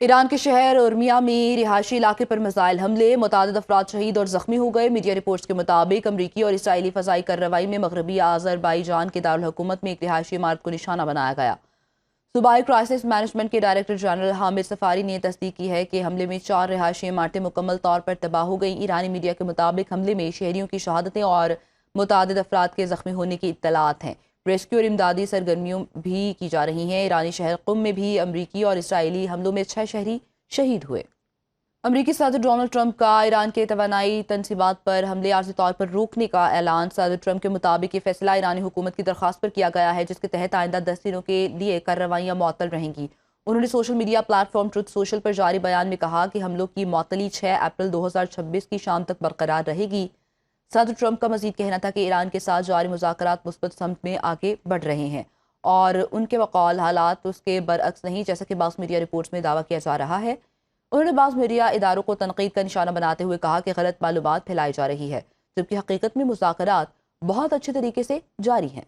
ایران کے شہر ارمیا میں رہائشی علاقے پر میزائل حملے، متعدد افراد شہید اور زخمی ہو گئے۔ میڈیا رپورٹس کے مطابق امریکی اور اسرائیلی فضائی کارروائی میں مغربی آذربائیجان کے دارالحکومت میں ایک رہائشی عمارت کو نشانہ بنایا گیا۔ صوبائی کرائسس مینجمنٹ کے ڈائریکٹر جنرل حامد سفاری نے تصدیق کی ہے کہ حملے میں 4 رہائشی عمارتیں مکمل طور پر تباہ ہو گئیں۔ ایرانی میڈیا کے مطابق حملے میں شہریوں کی شہادتیں اور متعدد افراد کے زخمی ہونے کی اطلاعات ہیں۔ ریسکیو اور امدادی سرگرمیوں بھی کی جا رہی ہیں۔ ایرانی شہر قم میں بھی امریکی اور اسرائیلی حملوں میں 6 شہری شہید ہوئے۔ امریکی صدر ڈونلڈ ٹرمپ کا ایران کے توانائی تنصیبات پر حملے عارضی طور پر روکنے کا اعلان۔ صدر ٹرمپ کے مطابق یہ فیصلہ ایرانی حکومت کی درخواست پر کیا گیا ہے، جس کے تحت آئندہ 10 دنوں کے لیے کارروائیاں معطل رہیں گی۔ انہوں نے social media platform Truth Social پر جاری بیان میں کہا کہ حملوں کی معطلی 6 اپریل 2026 کی شام تک برقرار رہے گی۔ صدر ٹرمپ کا مزید کہنا تھا کہ ایران کے ساتھ جاری مذاکرات مثبت سمت میں آگے بڑھ رہے ہیں اور ان کے بقول حالات اس کے برعکس نہیں، جیسا کہ بعض میڈیا رپورٹس میں دعویٰ کیا جا رہا ہے۔ انہوں نے بعض میڈیا اداروں کو تنقید کا نشانہ بناتے ہوئے کہا کہ غلط معلومات پھیلائی جا رہی ہے، جبکہ حقیقت میں مذاکرات بہت اچھے طریقے سے جاری ہیں۔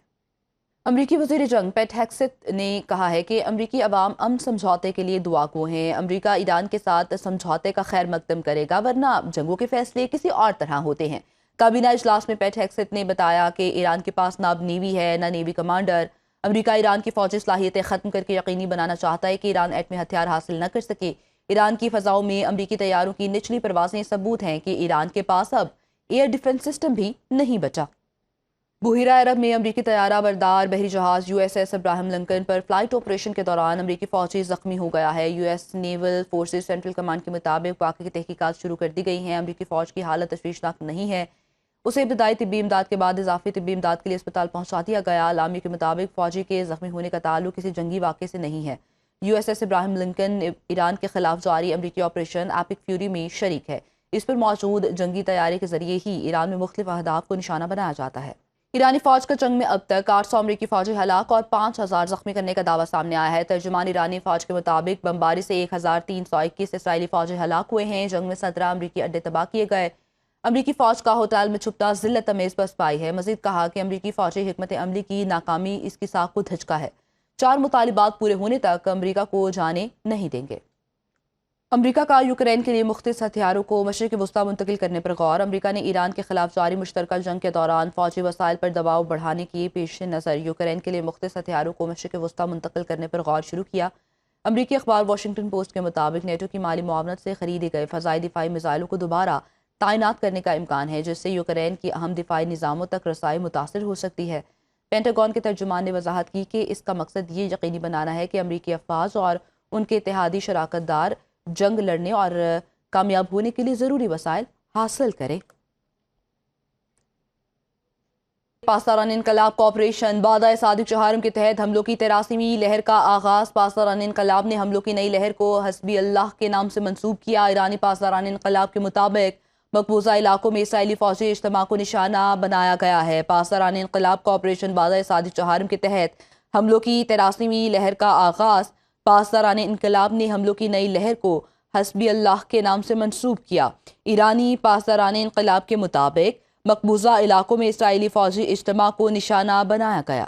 امریکی وزیر جنگ پیٹ ہیگسیت نے کہا ہے کہ امریکی عوام امن سمجھوتے کے لیے دعا گو ہیں۔ امریکہ ایران کے ساتھ سمجھوتے کا خیر مقدم کرے گا، ورنہ جنگوں کے فیصلے کسی اور طرح ہوتے ہیں۔ کابینہ اجلاس میں پیٹ ہیگسیت نے بتایا کہ ایران کے پاس نہ اب نیوی ہے نہ نیوی کمانڈر۔ امریکہ ایران کی فوجی صلاحیتیں ختم کر کے یقینی بنانا چاہتا ہے کہ ایران ایٹمی ہتھیار حاصل نہ کر سکے۔ ایران کی فضاؤں میں امریکی طیاروں کی نچلی پروازیں ثبوت ہیں کہ ایران کے پاس اب ایئر ڈیفنس سسٹم بھی نہیں بچا۔ بحیرہ عرب میں امریکی طیارہ بردار بحری جہاز USS ابراہم لنکن پر فلائٹ آپریشن کے دوران امریکی فوجی زخمی ہو گیا ہے۔ US naval forces central command کے مطابق واقعے کی تحقیقات شروع کر دی گئی ہیں۔ امریکی فوج کی حالت تشویشناک نہیں ہے، اسے ابتدائی طبی امداد کے بعد اضافی طبی امداد کے لیے اسپتال پہنچا دیا گیا۔ اعلامیہ کے مطابق فوجی کے زخمی ہونے کا تعلق کسی جنگی واقعے سے نہیں ہے۔ USS ابراہم لنکن ایران کے خلاف جاری امریکی آپریشن ایپک فیوری میں شریک ہے۔ اس پر موجود جنگی طیارے کے ذریعے ہی ایران میں مختلف اہداف کو نشانہ بنایا جاتا ہے۔ ایرانی فوج کا جنگ میں اب تک 800 امریکی فوجی ہلاک اور 5000 زخمی کرنے کا دعویٰ سامنے آیا ہے۔ ترجمان ایرانی فوج کے مطابق بمباری سے 1321 اسرائیلی فوجی ہلاک ہوئے ہیں۔ جنگ میں 17 امریکی اڈے تباہ کیے گئے۔ امریکی فوج کا ہوٹل میں چھپتا ذلت امیز بس پائی ہے۔ مزید کہا کہ امریکی فوجی حکمت عملی کی ناکامی اس کی ساکھ کو دھچکا ہے۔ 4 مطالبات پورے ہونے تک امریکہ کو جانے نہیں دیں گے۔ امریکہ کا یوکرین کے لیے مختص ہتھیاروں کو مشرق وسطیٰ منتقل کرنے پر غور۔ امریکہ نے ایران کے خلاف جاری مشترکہ جنگ کے دوران فوجی وسائل پر دباؤ بڑھانے کی پیش نظر یوکرین کے لیے مختص ہتھیاروں کو مشرق وسطیٰ منتقل کرنے پر غور شروع کیا۔ امریکی اخبار واشنگٹن پوسٹ کے مطابق نیٹو کی مالی معاونت سے خریدے گئے فضائی دفاعی میزائلوں کو دوبارہ تعینات کرنے کا امکان ہے، جس سے یوکرین کی اہم دفاعی نظاموں تک رسائی متاثر ہو سکتی ہے۔ پینٹاگون کے ترجمان نے وضاحت کی کہ اس کا مقصد یہ یقینی بنانا ہے کہ امریکی افواج اور ان کے اتحادی شراکت دار جنگ لڑنے اور کامیاب ہونے کے لیے ضروری وسائل حاصل کریں۔ پاسداران انقلاب کوآپریشن بادہ صادق چہارم کے تحت حملوں کی 83ویں لہر کا آغاز۔ پاسداران انقلاب نے حملوں کی نئی لہر کو حسبی اللہ کے نام سے منسوب کیا۔ ایرانی پاسداران انقلاب کے مطابق مقبوضہ علاقوں میں اسرائیلی فوجی اجتماع کو نشانہ بنایا گیا ہے۔ پاسداران انقلاب کوآپریشن بادہ صادق چہارم کے تحت حملوں کی 83ویں لہر کا آغاز۔ پاسداران انقلاب نے حملوں کی نئی لہر کو حسبی اللہ کے نام سے منسوب کیا۔ ایرانی پاسداران انقلاب کے مطابق مقبوضہ علاقوں میں اسرائیلی فوجی اجتماع کو نشانہ بنایا گیا۔